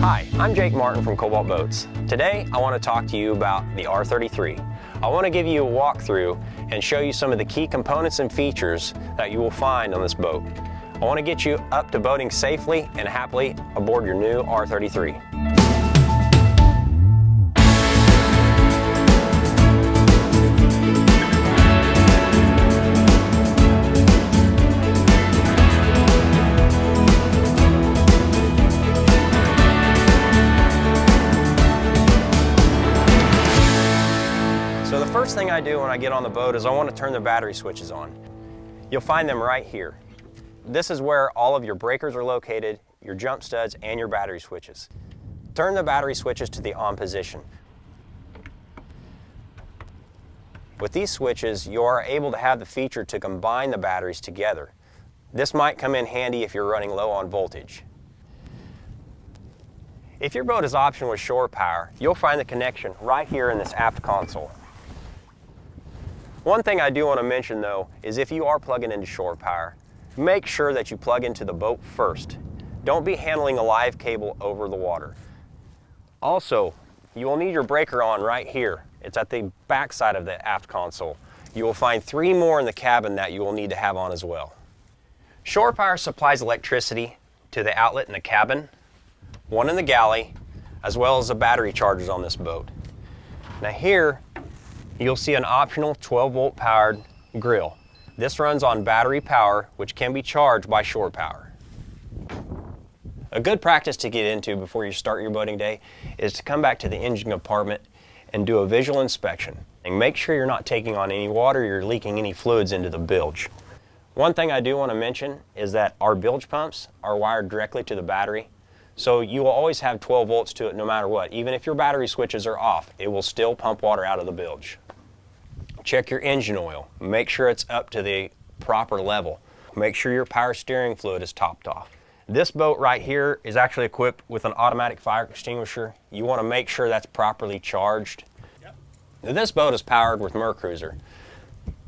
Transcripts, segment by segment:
Hi, I'm Jake Martin from Cobalt Boats. Today I want to talk to you about the R33. I want to give you a walkthrough and show you some of the key components and features that you will find on this boat. I want to get you up to boating safely and happily aboard your new R33. So the first thing I do when I get on the boat is I want to turn the battery switches on. You'll find them right here. This is where all of your breakers are located, your jump studs, and your battery switches. Turn the battery switches to the on position. With these switches, you are able to have the feature to combine the batteries together. This might come in handy if you're running low on voltage. If your boat is optioned with shore power, you'll find the connection right here in this aft console. One thing I do want to mention though is if you are plugging into shore power, make sure that you plug into the boat first. Don't be handling a live cable over the water. Also, you will need your breaker on right here. It's at the back side of the aft console. You will find 3 more in the cabin that you will need to have on as well. Shore power supplies electricity to the outlet in the cabin, one in the galley, as well as the battery chargers on this boat. Now here, you'll see an optional 12-volt powered grill. This runs on battery power, which can be charged by shore power. A good practice to get into before you start your boating day is to come back to the engine compartment and do a visual inspection. And make sure you're not taking on any water, you're leaking any fluids into the bilge. One thing I do want to mention is that our bilge pumps are wired directly to the battery. So you will always have 12 volts to it no matter what. Even if your battery switches are off, it will still pump water out of the bilge. Check your engine oil. Make sure it's up to the proper level. Make sure your power steering fluid is topped off. This boat right here is actually equipped with an automatic fire extinguisher. You want to make sure that's properly charged. Yep. Now, this boat is powered with Mercruiser.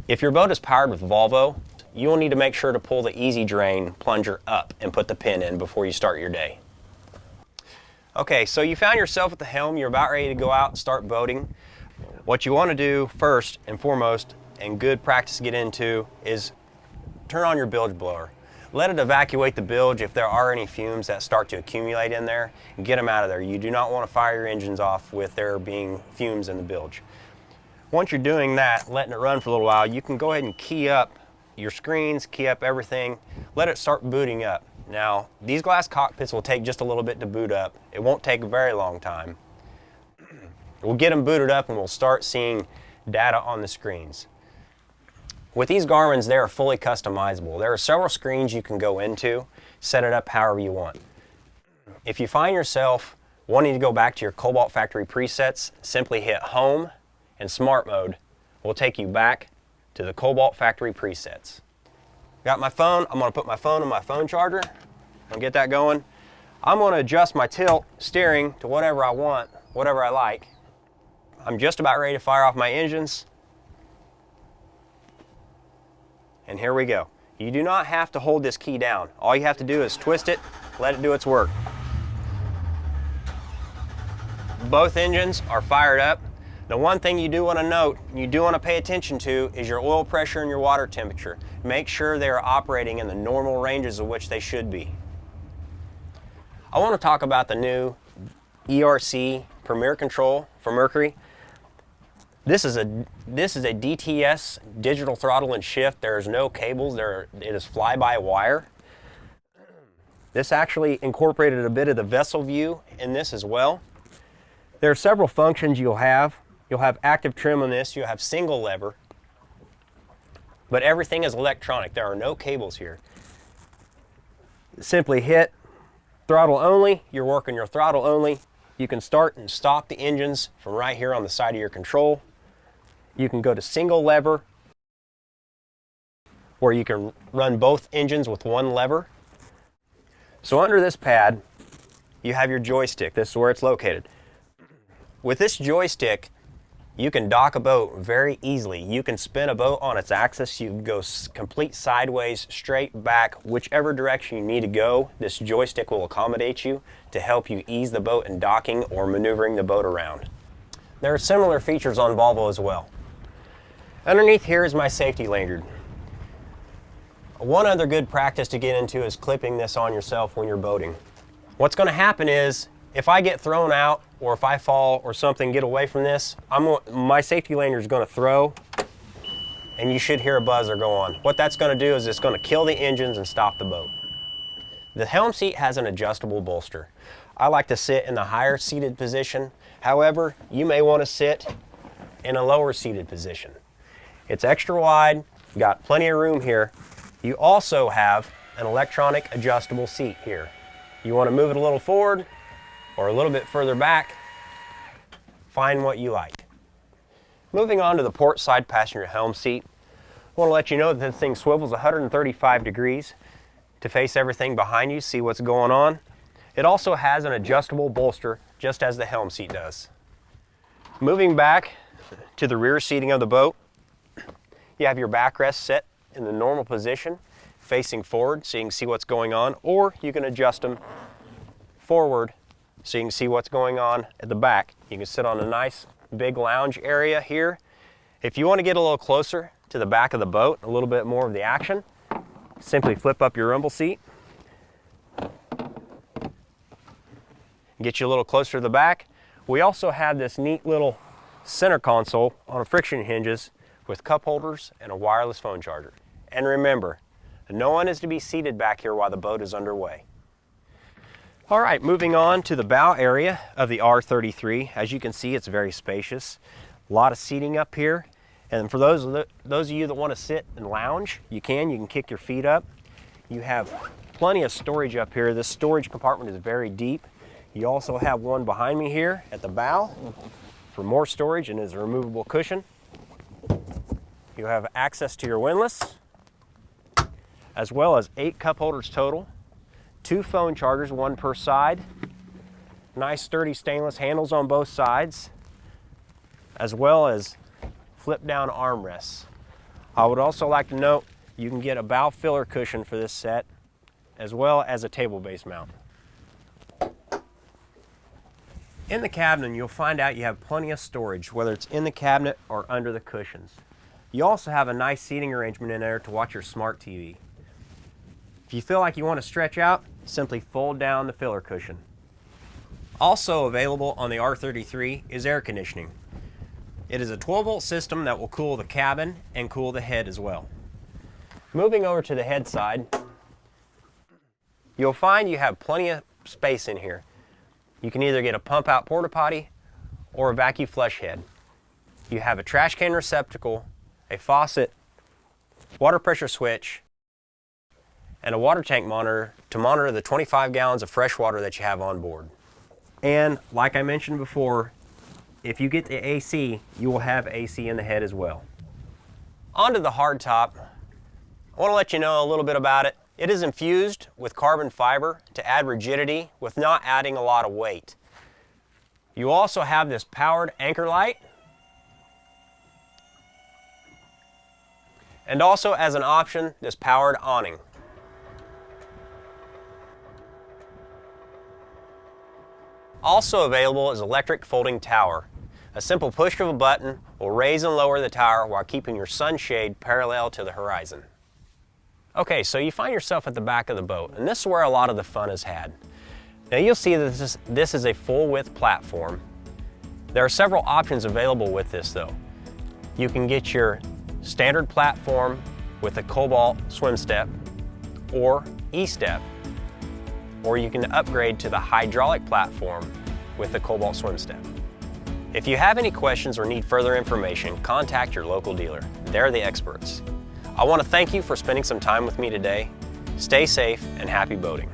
If your boat is powered with Volvo, you will need to make sure to pull the easy drain plunger up and put the pin in before you start your day. Okay, so you found yourself at the helm, you're about ready to go out and start boating. What you want to do first and foremost, and good practice to get into, is turn on your bilge blower. Let it evacuate the bilge if there are any fumes that start to accumulate in there, and get them out of there. You do not want to fire your engines off with there being fumes in the bilge. Once you're doing that, letting it run for a little while, you can go ahead and key up your screens, key up everything, let it start booting up. Now, these glass cockpits will take just a little bit to boot up. It won't take a very long time. We'll get them booted up and we'll start seeing data on the screens. With these Garmins, they are fully customizable. There are several screens you can go into, set it up however you want. If you find yourself wanting to go back to your Cobalt factory presets, simply hit Home and Smart Mode will take you back to the Cobalt factory presets. Got my phone, I'm going to put my phone on my phone charger. I'll get that going. I'm going to adjust my tilt steering to whatever I want, whatever I like. I'm just about ready to fire off my engines. And here we go. You do not have to hold this key down. All you have to do is twist it, let it do its work. Both engines are fired up. The one thing you do want to note, you do want to pay attention to, is your oil pressure and your water temperature. Make sure they are operating in the normal ranges of which they should be. I want to talk about the new ERC Premier Control for Mercury. This is a DTS, digital throttle and shift. There is no cables, it is fly-by-wire. This actually incorporated a bit of the vessel view in this as well. There are several functions you'll have. You'll have active trim on this, you'll have single lever, but everything is electronic. There are no cables here. Simply hit throttle only, you're working your throttle only. You can start and stop the engines from right here on the side of your control. You can go to single lever, where you can run both engines with one lever. So under this pad, you have your joystick. This is where it's located. With this joystick, You can dock a boat very easily. You can spin a boat on its axis. You can go complete sideways, straight back, whichever direction you need to go. This joystick will accommodate you to help you ease the boat in docking or maneuvering the boat around. There are similar features on Volvo as well. Underneath here is my safety lanyard. One other good practice to get into is clipping this on yourself when you're boating. What's going to happen is, if I get thrown out or if I fall or something, get away from this, my safety lanyard is going to throw and you should hear a buzzer go on. What that's going to do is it's going to kill the engines and stop the boat. The helm seat has an adjustable bolster. I like to sit in the higher seated position. However, you may want to sit in a lower seated position. It's extra wide, got plenty of room here. You also have an electronic adjustable seat here. You want to move it a little forward or a little bit further back, find what you like. Moving on to the port side passenger helm seat, I want to let you know that this thing swivels 135 degrees to face everything behind you, see what's going on. It also has an adjustable bolster, just as the helm seat does. Moving back to the rear seating of the boat, you have your backrest set in the normal position, facing forward so you can see what's going on, or you can adjust them forward so you can see what's going on at the back. You can sit on a nice big lounge area here. If you want to get a little closer to the back of the boat, a little bit more of the action, simply flip up your rumble seat, get you a little closer to the back. We also have this neat little center console on friction hinges with cup holders and a wireless phone charger. And remember, no one is to be seated back here while the boat is underway. All right, moving on to the bow area of the R33. As you can see, it's very spacious. A lot of seating up here. And for those of you that want to sit and lounge, you can kick your feet up. You have plenty of storage up here. This storage compartment is very deep. You also have one behind me here at the bow for more storage and is a removable cushion. You have access to your windlass, as well as 8 cup holders total, 2 phone chargers, 1 per side, nice sturdy stainless handles on both sides, as well as flip down armrests. I would also like to note you can get a bow filler cushion for this set, as well as a table base mount. In the cabinet, you'll find out you have plenty of storage, whether it's in the cabinet or under the cushions. You also have a nice seating arrangement in there to watch your smart TV. If you feel like you want to stretch out, simply fold down the filler cushion. Also available on the R33 is air conditioning. It is a 12-volt system that will cool the cabin and cool the head as well. Moving over to the head side, you'll find you have plenty of space in here. You can either get a pump out porta potty or a vacuum flush head. You have a trash can receptacle, a faucet, water pressure switch, and a water tank monitor to monitor the 25 gallons of fresh water that you have on board. And like I mentioned before, if you get the AC, you will have AC in the head as well. Onto the hardtop, I want to let you know a little bit about it. It is infused with carbon fiber to add rigidity with not adding a lot of weight. You also have this powered anchor light, and also as an option, this powered awning. Also available is electric folding tower. A simple push of a button will raise and lower the tower while keeping your sunshade parallel to the horizon. Okay, so you find yourself at the back of the boat, and this is where a lot of the fun is had. Now you'll see that this is a full-width platform. There are several options available with this though. You can get your standard platform with a Cobalt swim step or E-step, or you can upgrade to the hydraulic platform with the Cobalt swim step. If you have any questions or need further information, contact your local dealer. They're the experts. I want to thank you for spending some time with me today. Stay safe and happy boating.